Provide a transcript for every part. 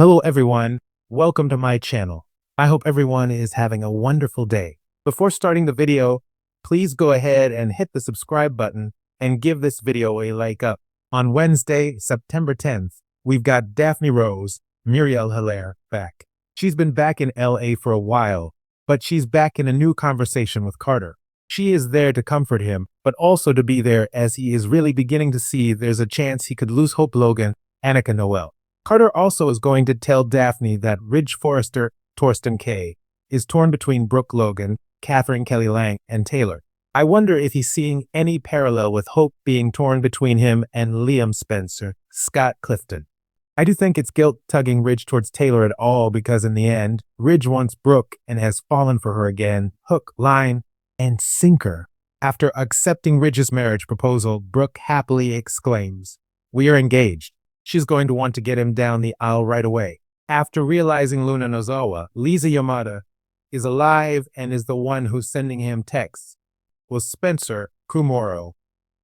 Hello everyone, welcome to my channel. I hope everyone is having a wonderful day. Before starting the video, please go ahead and hit the subscribe button and give this video a like up. On Wednesday, September 10th, we've got Daphne Rose, Muriel Hilaire, back. She's been back in LA for a while, but she's back in a new conversation with Carter. She is there to comfort him, but also to be there as he is really beginning to see there's a chance he could lose Hope Logan, Annika Noel. Carter also is going to tell Daphne that Ridge Forrester, Torsten Kay, is torn between Brooke Logan, Catherine Kelly Lang, and Taylor. I wonder if he's seeing any parallel with Hope being torn between him and Liam Spencer, Scott Clifton. I do think it's guilt tugging Ridge towards Taylor at all because in the end, Ridge wants Brooke and has fallen for her again, hook, line, and sinker. After accepting Ridge's marriage proposal, Brooke happily exclaims, "We are engaged." She's going to want to get him down the aisle right away. After realizing Luna Nozawa, Lisa Yamada, is alive and is the one who's sending him texts, well, Spencer Kumoro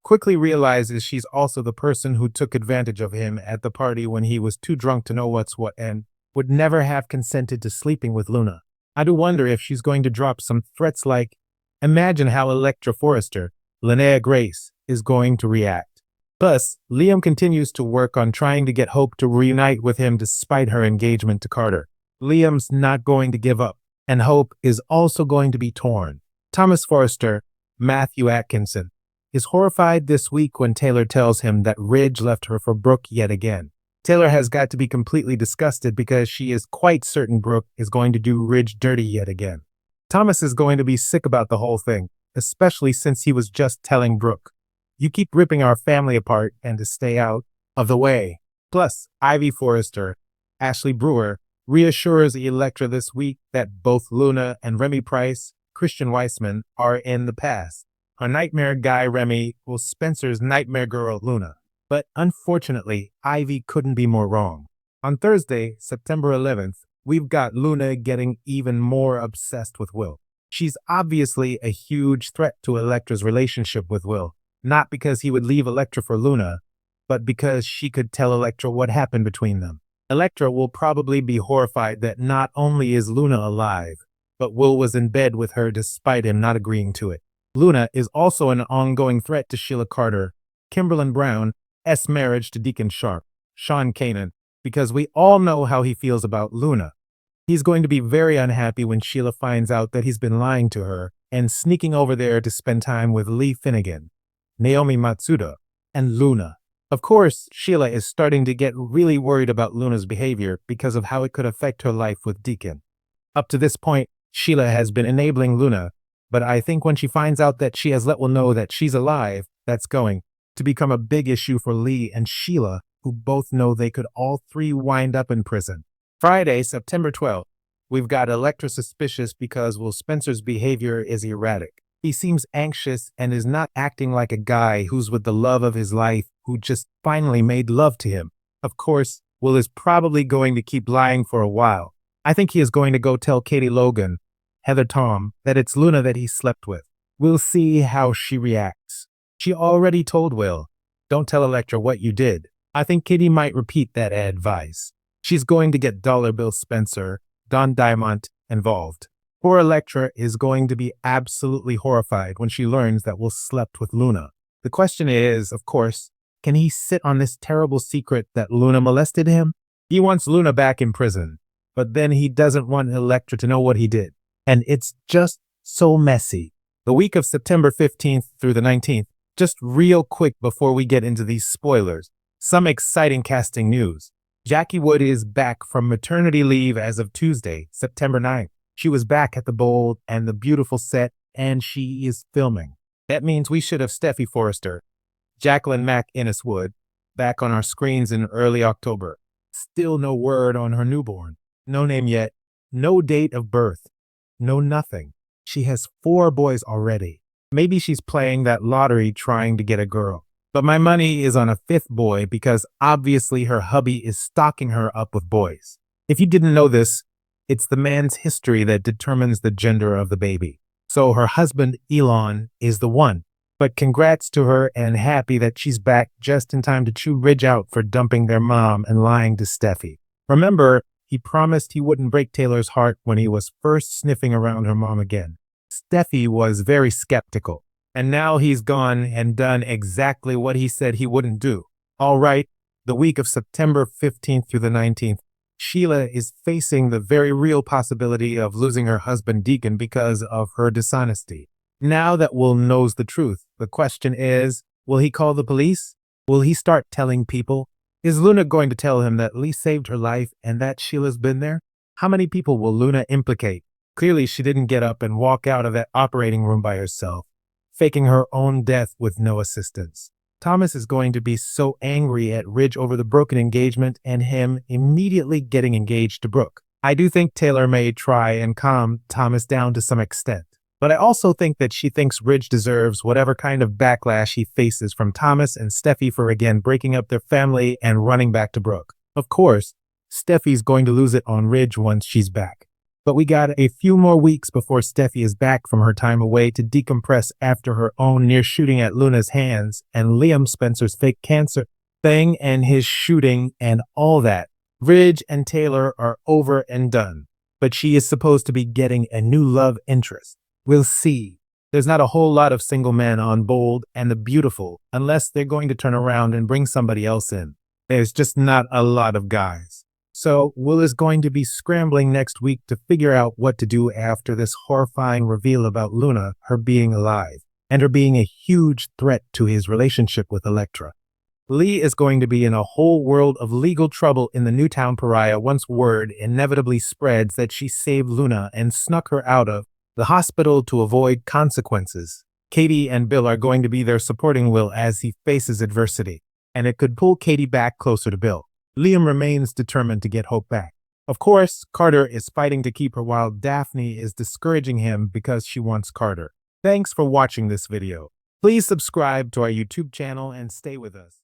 quickly realizes she's also the person who took advantage of him at the party when he was too drunk to know what's what and would never have consented to sleeping with Luna. I do wonder if she's going to drop some threats like, imagine how Electra Forrester, Linnea Grace, is going to react. Plus, Liam continues to work on trying to get Hope to reunite with him despite her engagement to Carter. Liam's not going to give up, and Hope is also going to be torn. Thomas Forrester, Matthew Atkinson, is horrified this week when Taylor tells him that Ridge left her for Brooke yet again. Taylor has got to be completely disgusted because she is quite certain Brooke is going to do Ridge dirty yet again. Thomas is going to be sick about the whole thing, especially since he was just telling Brooke, "You keep ripping our family apart and to stay out of the way." Plus, Ivy Forrester, Ashley Brewer, reassures Electra this week that both Luna and Remy Price, Christian Weissman, are in the past. Her nightmare guy Remy will Spencer's nightmare girl Luna. But unfortunately, Ivy couldn't be more wrong. On Thursday, September 11th, we've got Luna getting even more obsessed with Will. She's obviously a huge threat to Electra's relationship with Will. Not because he would leave Electra for Luna, but because she could tell Electra what happened between them. Electra will probably be horrified that not only is Luna alive, but Will was in bed with her despite him not agreeing to it. Luna is also an ongoing threat to Sheila Carter, Kimberlyn Brown, marriage to Deacon Sharp, Sean Kanan, because we all know how he feels about Luna. He's going to be very unhappy when Sheila finds out that he's been lying to her and sneaking over there to spend time with Lee Finnegan, Naomi Matsuda, and Luna. Of course, Sheila is starting to get really worried about Luna's behavior because of how it could affect her life with Deacon. Up to this point, Sheila has been enabling Luna, but I think when she finds out that she has let Will know that she's alive, that's going to become a big issue for Lee and Sheila, who both know they could all three wind up in prison. Friday, September 12th, we've got Electra suspicious because Will Spencer's behavior is erratic. He seems anxious and is not acting like a guy who's with the love of his life who just finally made love to him. Of course, Will is probably going to keep lying for a while. I think he is going to go tell Katie Logan, Heather Tom, that it's Luna that he slept with. We'll see how she reacts. She already told Will, "Don't tell Electra what you did." I think Katie might repeat that advice. She's going to get Dollar Bill Spencer, Don Diamond involved. Poor Electra is going to be absolutely horrified when she learns that Will slept with Luna. The question is, of course, can he sit on this terrible secret that Luna molested him? He wants Luna back in prison, but then he doesn't want Electra to know what he did. And it's just so messy. The week of September 15th through the 19th, just real quick before we get into these spoilers, some exciting casting news. Jackie Wood is back from maternity leave as of Tuesday, September 9th. She was back at the bold and the beautiful set, and she is filming. That means we should have Steffi Forrester, Jacqueline Mack Inniswood, back on our screens in early October. Still no word on her newborn. No name yet. No date of birth. No nothing. She has 4 boys already. Maybe she's playing that lottery trying to get a girl. But my money is on a 5th boy because obviously her hubby is stocking her up with boys. If you didn't know this, it's the man's history that determines the gender of the baby. So her husband, Elon, is the one. But congrats to her and happy that she's back just in time to chew Ridge out for dumping their mom and lying to Steffi. Remember, he promised he wouldn't break Taylor's heart when he was first sniffing around her mom again. Steffi was very skeptical, and now he's gone and done exactly what he said he wouldn't do. All right, the week of September 15th through the 19th, Sheila is facing the very real possibility of losing her husband Deacon because of her dishonesty. Now that Will knows the truth, the question is, will he call the police? Will he start telling people? Is Luna going to tell him that Lee saved her life and that Sheila's been there? How many people will Luna implicate? Clearly, she didn't get up and walk out of that operating room by herself, faking her own death with no assistance. Thomas is going to be so angry at Ridge over the broken engagement and him immediately getting engaged to Brooke. I do think Taylor may try and calm Thomas down to some extent, but I also think that she thinks Ridge deserves whatever kind of backlash he faces from Thomas and Steffi for again breaking up their family and running back to Brooke. Of course, Steffi's going to lose it on Ridge once she's back. But we got a few more weeks before Steffi is back from her time away to decompress after her own near shooting at Luna's hands and Liam Spencer's fake cancer thing and his shooting and all that. Ridge and Taylor are over and done, but she is supposed to be getting a new love interest. We'll see. There's not a whole lot of single men on Bold and the Beautiful unless they're going to turn around and bring somebody else in. There's just not a lot of guys. So Will is going to be scrambling next week to figure out what to do after this horrifying reveal about Luna, her being alive, and her being a huge threat to his relationship with Elektra. Lee is going to be in a whole world of legal trouble in the Newtown Pariah once word inevitably spreads that she saved Luna and snuck her out of the hospital to avoid consequences. Katie and Bill are going to be there supporting Will as he faces adversity, and it could pull Katie back closer to Bill. Liam remains determined to get Hope back. Of course, Carter is fighting to keep her while Daphne is discouraging him because she wants Carter. Thanks for watching this video. Please subscribe to our YouTube channel and stay with us.